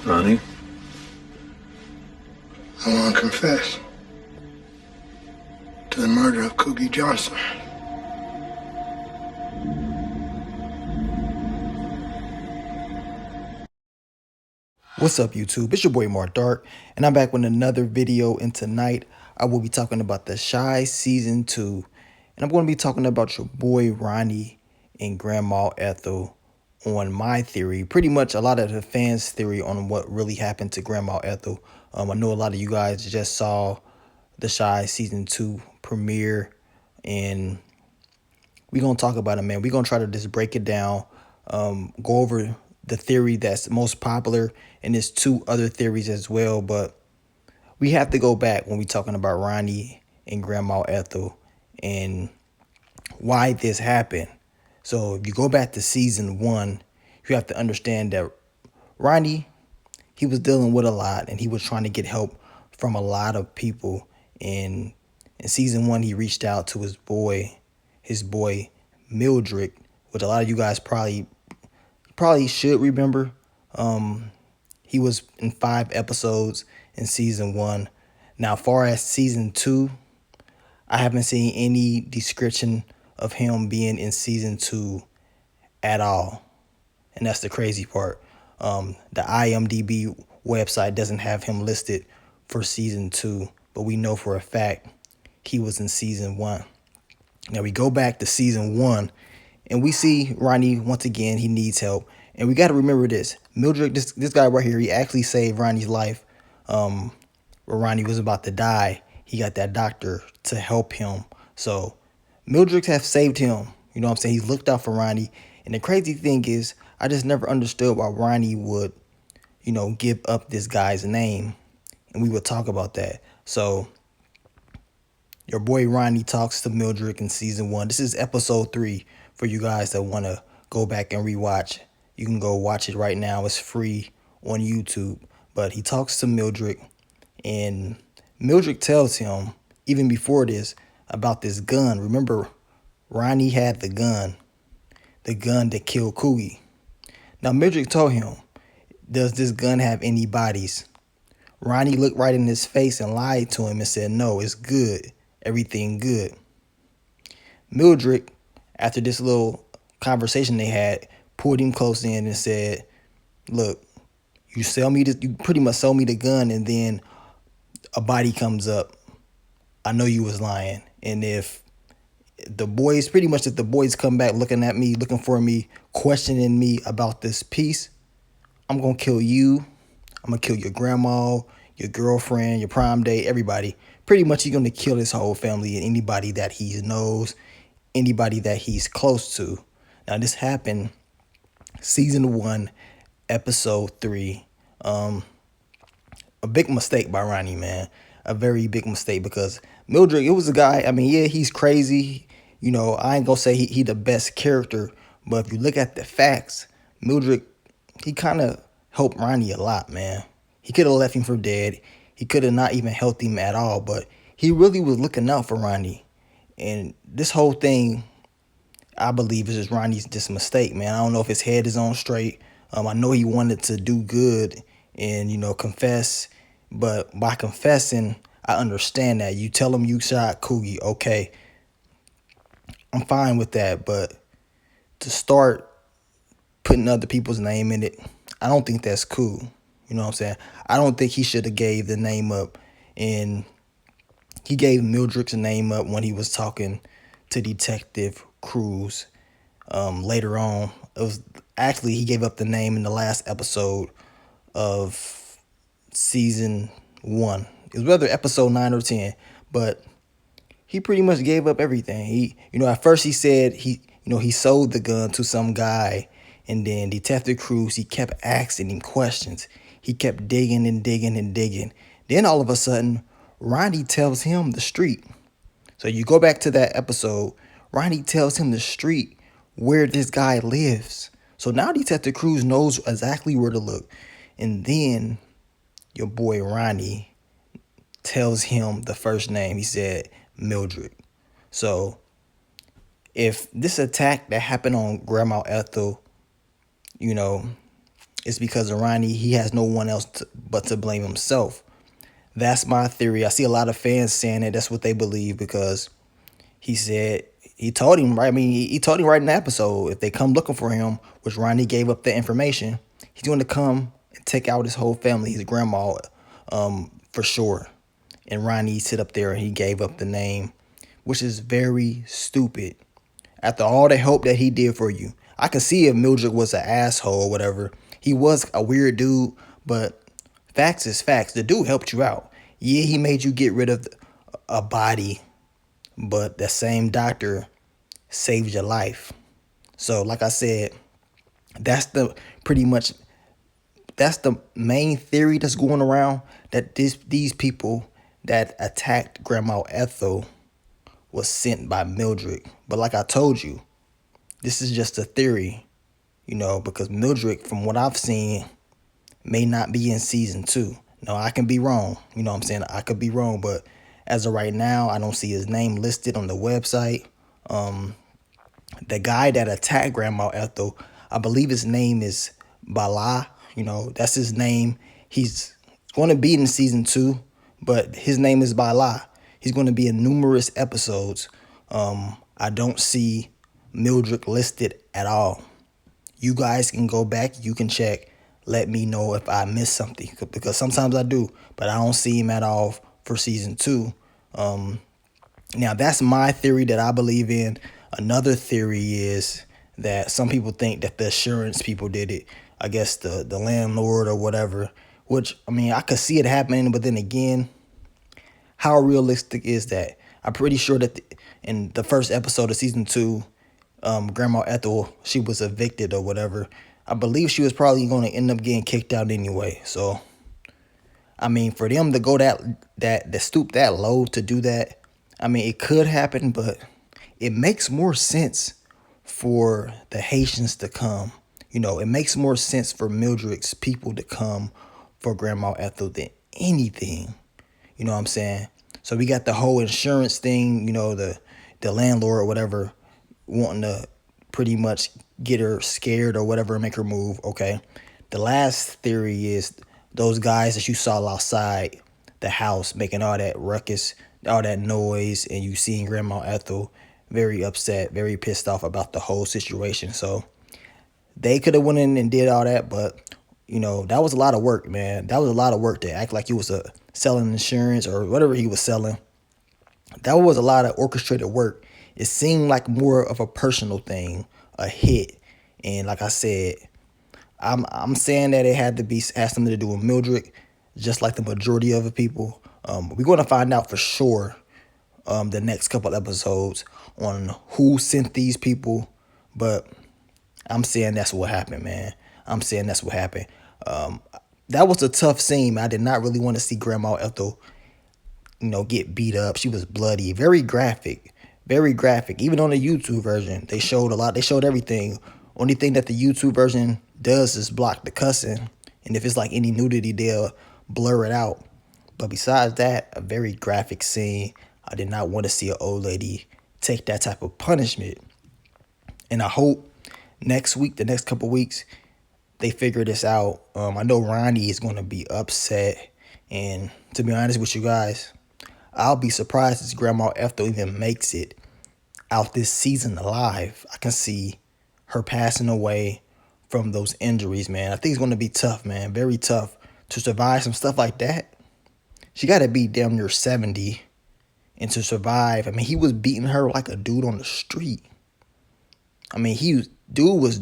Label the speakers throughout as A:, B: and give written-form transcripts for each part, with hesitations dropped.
A: Ronnie?
B: I want to confess to the murder of Coogie Johnson.
C: What's up, YouTube? It's your boy Mark Dark, and I'm back with another video. And tonight I will be talking about The Chi Season 2, and I'm going to be talking about your boy Ronnie and Grandma Ethel on my theory, pretty much a lot of the fans' theory on what really happened to Grandma Ethel. I know a lot of you guys just saw The Chi Season 2 premiere, and we're going to talk about it, man. We're going to try to just break it down, go over the theory that's most popular, and there's two other theories as well. But we have to go back when we're talking about Ronnie and Grandma Ethel and why this happened. So if you go back to season 1, you have to understand that Ronnie, he was dealing with a lot, and he was trying to get help from a lot of people. And in season 1, he reached out to his boy Mildred, which a lot of you guys probably should remember. He was in 5 episodes in season 1. Now, far as season 2, I haven't seen any description of him being in season 2 at all. And that's the crazy part. The IMDb website doesn't have him listed for season 2, but we know for a fact he was in season 1. Now we go back to season 1, and we see Ronnie once again. He needs help, and we got to remember this. Mildred, this guy right here, he actually saved Ronnie's life. Where Ronnie was about to die, he got that doctor to help him. So Mildred have saved him. You know what I'm saying? He looked out for Ronnie, and the crazy thing is, I just never understood why Ronnie would, give up this guy's name, and we would talk about that. So your boy Ronnie talks to Mildred in season 1. This is episode 3 for you guys that want to go back and rewatch. You can go watch it right now. It's free on YouTube. But he talks to Mildred, and Mildred tells him, even before this, about this gun. Remember, Ronnie had the gun that killed Coogie. Now, Mildred told him, does this gun have any bodies? Ronnie looked right in his face and lied to him and said, no, it's good. Everything good. Mildred, after this little conversation they had, pulled him close in and said, look, you pretty much sell me the gun, and then a body comes up. I know you was lying. And if the boys come back looking for me, questioning me about this piece, I'm going to kill you. I'm going to kill your grandma, your girlfriend, your prom date, everybody. Pretty much he's going to kill his whole family and anybody that he knows, anybody that he's close to. Now, this happened season 1, episode 3. A big mistake by Ronnie, man. A very big mistake, because Mildred, it was a guy, I mean, yeah, he's crazy. I ain't going to say he the best character, but if you look at the facts, Mildred, he kind of helped Ronnie a lot, man. He could have left him for dead. He could have not even helped him at all, but he really was looking out for Ronnie. And this whole thing, I believe, is just Ronnie's just mistake, man. I don't know if his head is on straight. I know he wanted to do good and, confess. But by confessing, I understand that. You tell him you shot Coogie, okay. I'm fine with that. But to start putting other people's name in it, I don't think that's cool. You know what I'm saying? I don't think he should have gave the name up. And he gave Mildred's name up when he was talking to Detective Cruz. Later on, he gave up the name in the last episode of season 1. It was whether episode 9 or 10, but he pretty much gave up everything. He, at first he said he sold the gun to some guy, and then Detective Cruz, he kept asking him questions. He kept digging and digging and digging. Then all of a sudden, Ronnie tells him the street. So you go back to that episode, Ronnie tells him the street where this guy lives. So now Detective Cruz knows exactly where to look. And then your boy Ronnie tells him the first name. He said Mildred. So if this attack that happened on Grandma Ethel, it's because of Ronnie. He has no one else but to blame himself. That's my theory. I see a lot of fans saying that that's what they believe because he said he told him right. I mean, he told him right in the episode if they come looking for him, which Ronnie gave up the information, he's going to come and take out his whole family, his grandma, for sure. And Ronnie sit up there and he gave up the name, which is very stupid. After all the help that he did for you, I can see if Mildred was an asshole or whatever. He was a weird dude, but facts is facts. The dude helped you out. Yeah, he made you get rid of a body, but that same doctor saved your life. So, like I said, that's the pretty much that's the main theory that's going around, that these people that attacked Grandma Ethel was sent by Mildred. But like I told you, this is just a theory, because Mildred, from what I've seen, may not be in season 2. No, I can be wrong. You know what I'm saying? I could be wrong, but as of right now, I don't see his name listed on the website. The guy that attacked Grandma Ethel, I believe his name is Bala. That's his name. He's going to be in season 2, but his name is Bala. He's going to be in numerous episodes. I don't see Mildred listed at all. You guys can go back. You can check. Let me know if I missed something, because sometimes I do, but I don't see him at all for season 2. Now, that's my theory that I believe in. Another theory is that some people think that the insurance people did it. I guess the landlord or whatever, which, I mean, I could see it happening, but then again, how realistic is that? I'm pretty sure that in the first episode of season 2, Grandma Ethel, she was evicted or whatever. I believe she was probably going to end up getting kicked out anyway. So, I mean, for them to go that stoop that low to do that, I mean, it could happen, but it makes more sense for the Haitians to come. It makes more sense for Mildred's people to come for Grandma Ethel than anything. You know what I'm saying? So we got the whole insurance thing, the landlord or whatever wanting to pretty much get her scared or whatever and make her move. Okay. The last theory is those guys that you saw outside the house making all that ruckus, all that noise, and you seeing Grandma Ethel very upset, very pissed off about the whole situation. So they could have went in and did all that, but that was a lot of work, man. That was a lot of work to act like you was selling insurance or whatever he was selling. That was a lot of orchestrated work. It seemed like more of a personal thing, a hit. And like I said, I'm saying that it had something to do with Mildred, just like the majority of the people. We're going to find out for sure the next couple episodes on who sent these people, but I'm saying that's what happened, man. I'm saying that's what happened. That was a tough scene, man. I did not really want to see Grandma Ethel, get beat up. She was bloody, very graphic, very graphic. Even on the YouTube version, they showed a lot. They showed everything. Only thing that the YouTube version does is block the cussing, and if it's like any nudity, they'll blur it out. But besides that, a very graphic scene. I did not want to see an old lady take that type of punishment. And I hope next week, the next couple weeks, they figure this out. I know Ronnie is going to be upset. And to be honest with you guys, I'll be surprised if Grandma Ethel even makes it out this season alive. I can see her passing away from those injuries, man. I think it's going to be tough, man. Very tough to survive some stuff like that. She got to be damn near 70 and to survive. I mean, he was beating her like a dude on the street. I mean, he was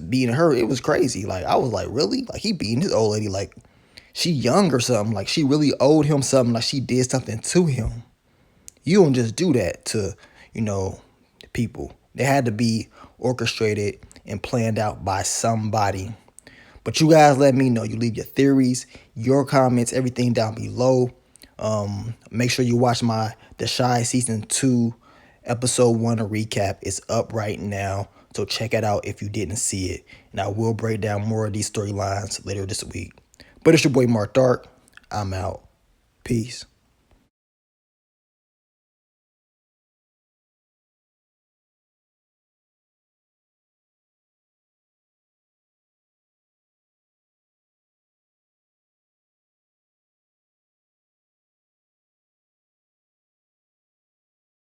C: beating her. It was crazy. Like, I was like, really? Like, he beating his old lady like she young or something. Like, she really owed him something. Like, she did something to him. You don't just do that to, people. They had to be orchestrated and planned out by somebody. But you guys let me know. You leave your theories, your comments, everything down below. Make sure you watch The Shy Season 2 Episode 1 recap. It's up right now. So check it out if you didn't see it. And I will break down more of these storylines later this week. But it's your boy Mark Dark. I'm out. Peace.